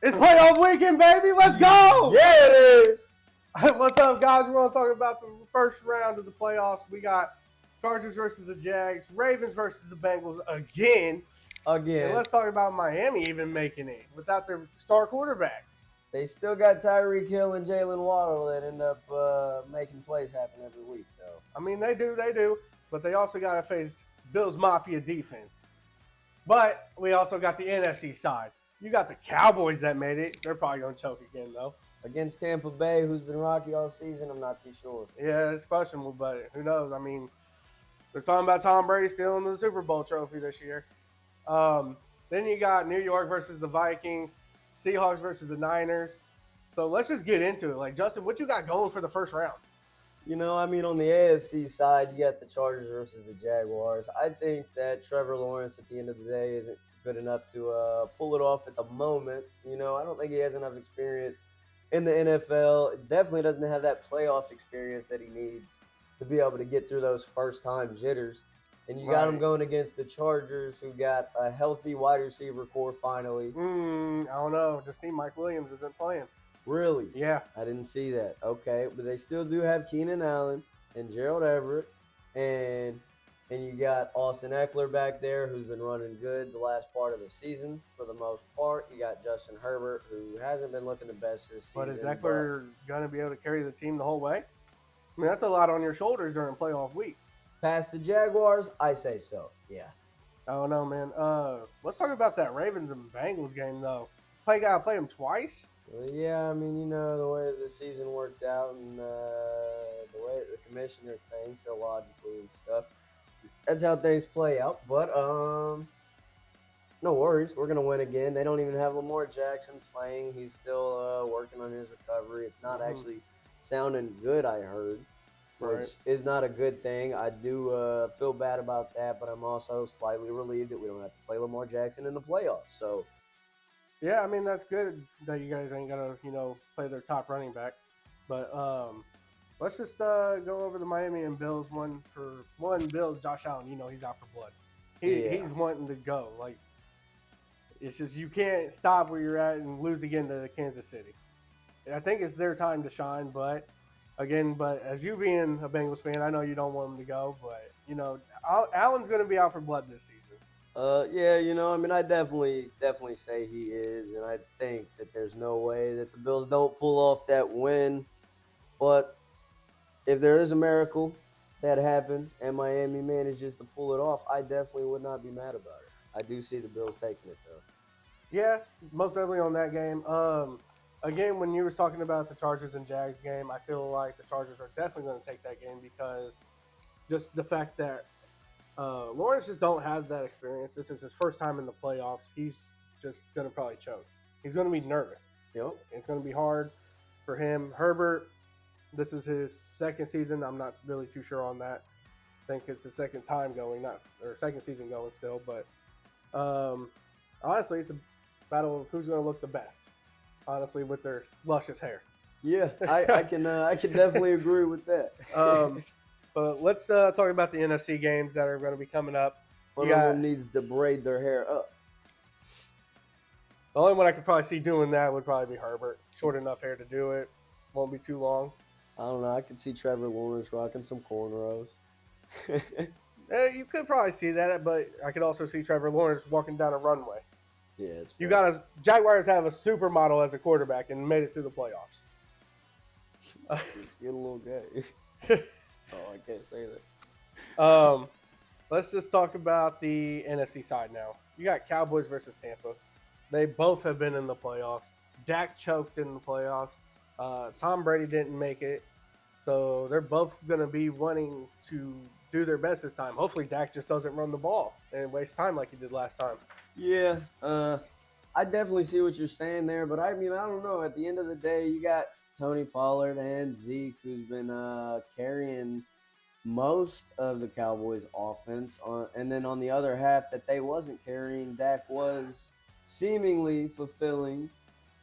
It's playoff weekend, baby. Let's go. Yeah, it is. What's up, guys? We're going to talk about the first round of the playoffs. We got Chargers versus the Jags, Ravens versus the Bengals again. And let's talk about Miami even making it without their star quarterback. They still got Tyreek Hill and Jalen Waddle that end up making plays happen every week, though. I mean, they do. But they also got to face Bills Mafia defense. But we also got the NFC side. You got the Cowboys that made it. They're probably going to choke again, though. Against Tampa Bay, who's been rocky all season, I'm not too sure. Yeah, it's questionable, but who knows? I mean, they're talking about Tom Brady stealing the Super Bowl trophy this year. Then you got New York versus the Vikings, Seahawks versus the Niners. So let's just get into it. Like, Justin, what you got going for the first round? You know, I mean, on the AFC side, you got the Chargers versus the Jaguars. I think that Trevor Lawrence, at the end of the day, isn't good enough to pull it off at the moment. You know, I don't think he has enough experience in the NFL. It definitely doesn't have that playoff experience that he needs to be able to get through those first-time jitters. And you got him going against the Chargers, who got a healthy wide receiver core finally. I don't know. Just see Mike Williams isn't playing. Really? Yeah. I didn't see that. Okay, but they still do have Keenan Allen and Gerald Everett, and you got Austin Eckler back there, who's been running good the last part of the season for the most part. You got Justin Herbert, who hasn't been looking the best this season. But is Eckler going to be able to carry the team the whole way? I mean, that's a lot on your shoulders during playoff week. Past the Jaguars, I say so, yeah. I don't know, man. Let's talk about that Ravens and Bengals game, though. Got to play them twice? Well, yeah, I mean, you know, the way the season worked out and the way the commissioner thinks illogically and stuff, that's how things play out. But no worries, we're gonna win again. They don't even have Lamar Jackson playing. He's still working on his recovery. It's not actually sounding good, I heard, which is not a good thing. I do feel bad about that, but I'm also slightly relieved that we don't have to play Lamar Jackson in the playoffs. So. Yeah, I mean, that's good that you guys ain't going to, play their top running back. But let's just go over the Miami and Bills. Bills, Josh Allen, he's out for blood. He's wanting to go. Like, it's just you can't stop where you're at and lose again to Kansas City. I think it's their time to shine, but as you being a Bengals fan, I know you don't want him to go, but, Allen's going to be out for blood this season. Yeah, I mean, I definitely say he is, and I think that there's no way that the Bills don't pull off that win. But if there is a miracle that happens and Miami manages to pull it off, I definitely would not be mad about it. I do see the Bills taking it, though. Yeah, most definitely on that game. Again, when you were talking about the Chargers and Jags game, I feel like the Chargers are definitely going to take that game because just the fact that Lawrence just don't have that experience. This is his first time in the playoffs. He's just going to probably choke. He's going to be nervous. Yep. It's going to be hard for him. Herbert, this is his second season. I'm not really too sure on that. I think it's his second time going, second season going still. But honestly, it's a battle of who's going to look the best, honestly, with their luscious hair. Yeah, I can definitely agree with that. But let's talk about the NFC games that are going to be coming up. One of them needs to braid their hair up. The only one I could probably see doing that would probably be Herbert. Short enough hair to do it. Won't be too long. I don't know. I could see Trevor Lawrence rocking some cornrows. You could probably see that, but I could also see Trevor Lawrence walking down a runway. Yeah, it's fair. Jaguars have a supermodel as a quarterback and made it to the playoffs. Get a little gay. Oh, I can't say that. Let's just talk about the NFC side now. You got Cowboys versus Tampa. They both have been in the playoffs. Dak choked in the playoffs. Tom Brady didn't make it. So they're both going to be wanting to do their best this time. Hopefully Dak just doesn't run the ball and waste time like he did last time. Yeah, I definitely see what you're saying there. But, I mean, I don't know. At the end of the day, you got Tony Pollard and Zeke, who's been carrying most of the Cowboys' offense. And then on the other half that they wasn't carrying, Dak was seemingly fulfilling.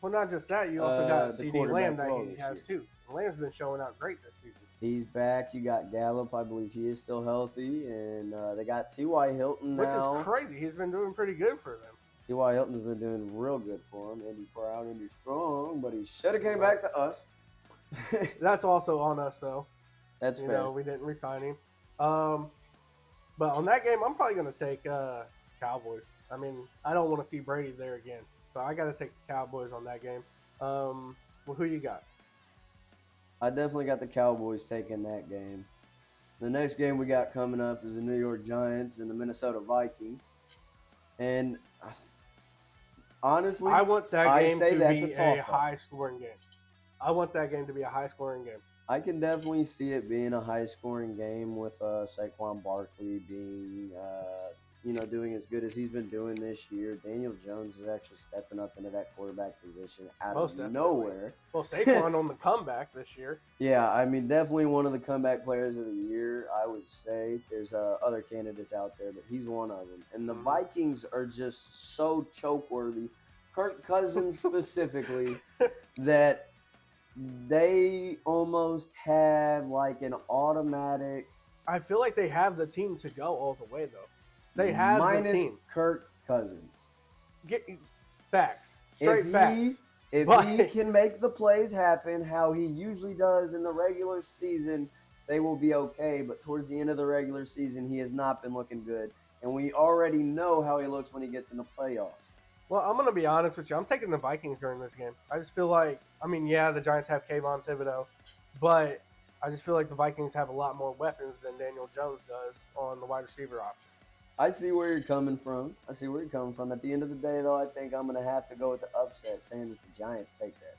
Well, not just that. You also got CeeDee Lamb that he has, too. Lamb's been showing out great this season. He's back. You got Gallup. I believe he is still healthy. And they got T.Y. Hilton now. Which is crazy. He's been doing pretty good for them. T.Y. Hilton's been doing real good for him. Indy proud, Indy strong, but he should have came back to us. That's also on us, though. That's fair. We didn't re-sign him. But on that game, I'm probably going to take Cowboys. I mean, I don't want to see Brady there again, so I got to take the Cowboys on that game. Well, who you got? I definitely got the Cowboys taking that game. The next game we got coming up is the New York Giants and the Minnesota Vikings. And honestly, I want that game to be a toss-up. high-scoring game. I want that game to be a high-scoring game. I can definitely see it being a high-scoring game with Saquon Barkley being, doing as good as he's been doing this year. Daniel Jones is actually stepping up into that quarterback position out of nowhere. Well, Saquon on the comeback this year. Yeah, I mean, definitely one of the comeback players of the year, I would say. There's other candidates out there, but he's one of them. And the Vikings are just so choke-worthy, Kirk Cousins specifically, that they almost have like an automatic. I feel like they have the team to go all the way, though. They have minus the team. Kirk Cousins. Facts. Straight facts. If he can make the plays happen how he usually does in the regular season, they will be okay. But towards the end of the regular season, he has not been looking good. And we already know how he looks when he gets in the playoffs. Well, I'm going to be honest with you. I'm taking the Vikings during this game. I just feel like, the Giants have Kayvon Thibodeau, but I just feel like the Vikings have a lot more weapons than Daniel Jones does on the wide receiver option. I see where you're coming from. At the end of the day, though, I think I'm going to have to go with the upset, saying that the Giants take that.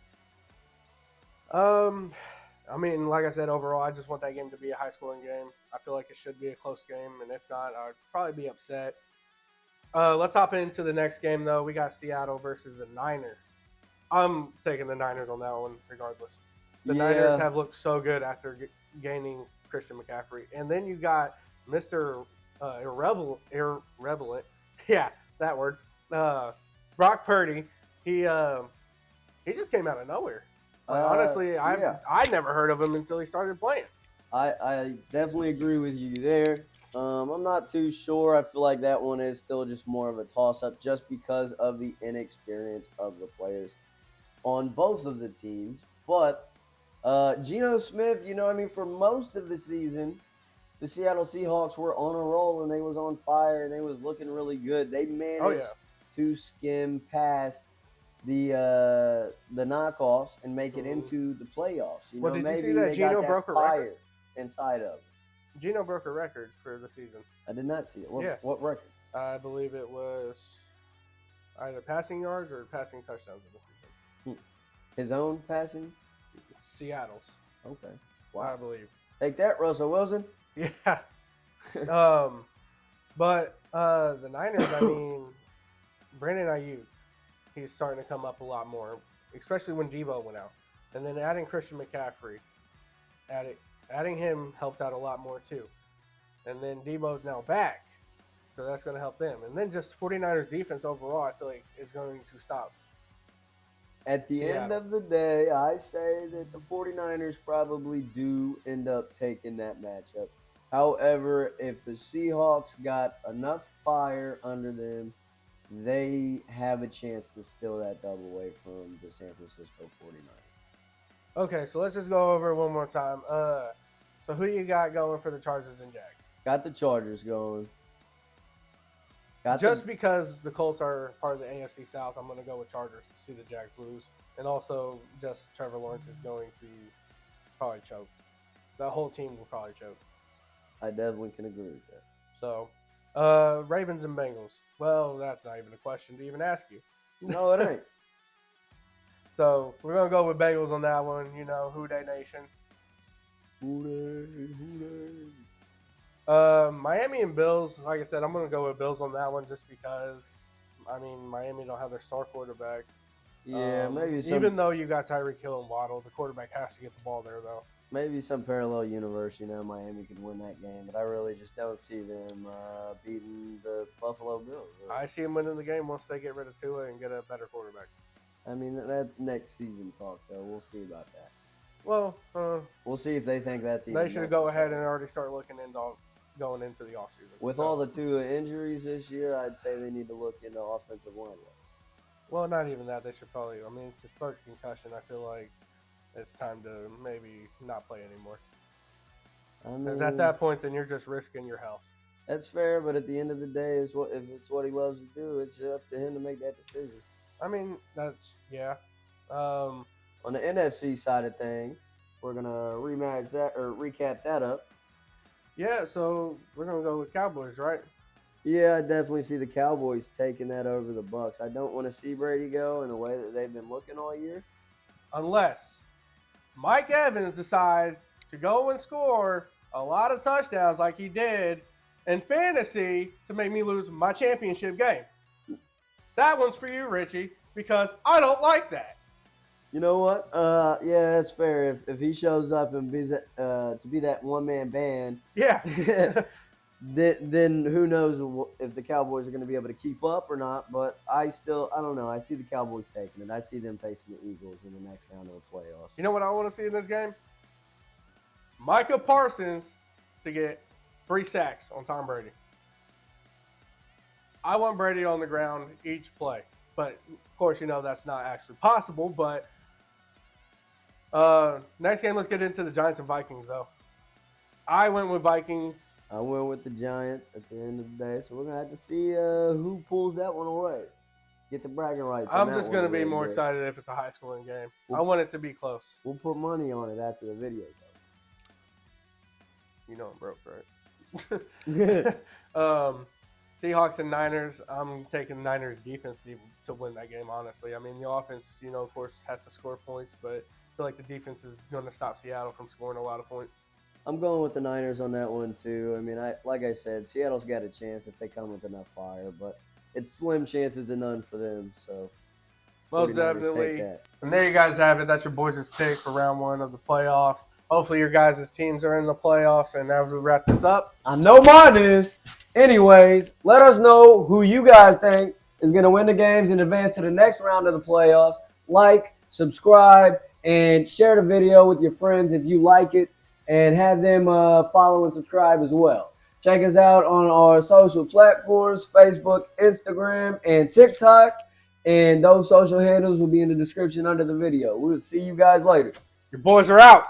Like I said, overall, I just want that game to be a high-scoring game. I feel like it should be a close game, and if not, I'd probably be upset. Let's hop into the next game, though. We got Seattle versus the Niners. I'm taking the Niners on that one, regardless. The Niners have looked so good after gaining Christian McCaffrey. And then you got Mr. Irrelevant. Yeah, that word. Brock Purdy. He just came out of nowhere. Honestly, I never heard of him until he started playing. I definitely agree with you there. I'm not too sure. I feel like that one is still just more of a toss-up just because of the inexperience of the players on both of the teams. But Geno Smith, for most of the season, the Seattle Seahawks were on a roll and they was on fire and they was looking really good. They managed to skim past the knockoffs and make it into the playoffs. Did you see that Geno broke a record inside of? Geno broke a record for the season. I did not see it. What record? I believe it was either passing yards or passing touchdowns in the season. His own passing? Seattle's. Okay. Wow. I believe. Take that, Russell Wilson. Yeah. But the Niners, Brandon Ayuk, he's starting to come up a lot more, especially when Debo went out. And then adding Christian McCaffrey, adding him helped out a lot more too. And then Debo's now back, so that's going to help them. And then just 49ers defense overall, I feel like is going to stop. At the end of the day, I say that the 49ers probably do end up taking that matchup. However, if the Seahawks got enough fire under them, they have a chance to steal that double away from the San Francisco 49ers. Okay, so let's just go over it one more time. So who you got going for the Chargers and Jags? Got the Chargers going. Because the Colts are part of the AFC South, I'm going to go with Chargers to see the Jags lose. And also, just Trevor Lawrence is going to probably choke. The whole team will probably choke. I definitely can agree with that. So, Ravens and Bengals. Well, that's not even a question to even ask you. No, it ain't. So, we're going to go with Bengals on that one. Who Dey Nation. Who Dey. Miami and Bills, like I said, I'm going to go with Bills on that one just because, Miami don't have their star quarterback. Yeah, maybe some, even though you got Tyreek Hill and Waddle, the quarterback has to get the ball there, though. Maybe some parallel universe, Miami could win that game, but I really just don't see them beating the Buffalo Bills. Really. I see them winning the game once they get rid of Tua and get a better quarterback. That's next season talk, though. We'll see about that. Well, we'll see if they think that's even they should go ahead and already start looking into going into the offseason. With all the two injuries this year, I'd say they need to look into offensive line. Well, not even that. They should probably. I mean, it's his third concussion. I feel like it's time to maybe not play anymore. Because at that point, then you're just risking your health. That's fair, but at the end of the day, if it's what he loves to do, it's up to him to make that decision. I mean, that's yeah. On the NFC side of things, we're gonna recap that up. Yeah, so we're gonna go with Cowboys, right? Yeah, I definitely see the Cowboys taking that over the Bucs. I don't want to see Brady go in the way that they've been looking all year. Unless Mike Evans decides to go and score a lot of touchdowns like he did in fantasy to make me lose my championship game. That one's for you, Richie, because I don't like that. You know what? Yeah, that's fair. If he shows up and to be that one-man band, yeah, then who knows if the Cowboys are going to be able to keep up or not. But I don't know. I see the Cowboys taking it. I see them facing the Eagles in the next round of the playoffs. You know what I want to see in this game? Micah Parsons to get 3 sacks on Tom Brady. I want Brady on the ground each play. But, of course, you know that's not actually possible. But next game, let's get into the Giants and Vikings, though. I went with Vikings. I went with the Giants at the end of the day. So we're going to have to see who pulls that one away. Get the bragging rights. I'm just going to be more excited if it's a high-scoring game. I want it to be close. We'll put money on it after the video, though. You know I'm broke, right? Seahawks and Niners. I'm taking the Niners defense to win that game, honestly. I mean, the offense, of course, has to score points, but I feel like the defense is going to stop Seattle from scoring a lot of points. I'm going with the Niners on that one, too. I mean, like I said, Seattle's got a chance if they come with enough fire, but it's slim chances to none for them, so most definitely. And there you guys have it. That's your boys' pick for round 1 of the playoffs. Hopefully your guys' teams are in the playoffs, and as we wrap this up, I know mine is. Anyways, let us know who you guys think is going to win the games and advance to the next round of the playoffs. Like, subscribe, and share the video with your friends if you like it, and have them follow and subscribe as well. Check us out on our social platforms, Facebook, Instagram, and TikTok. And those social handles will be in the description under the video. We'll see you guys later. Your boys are out.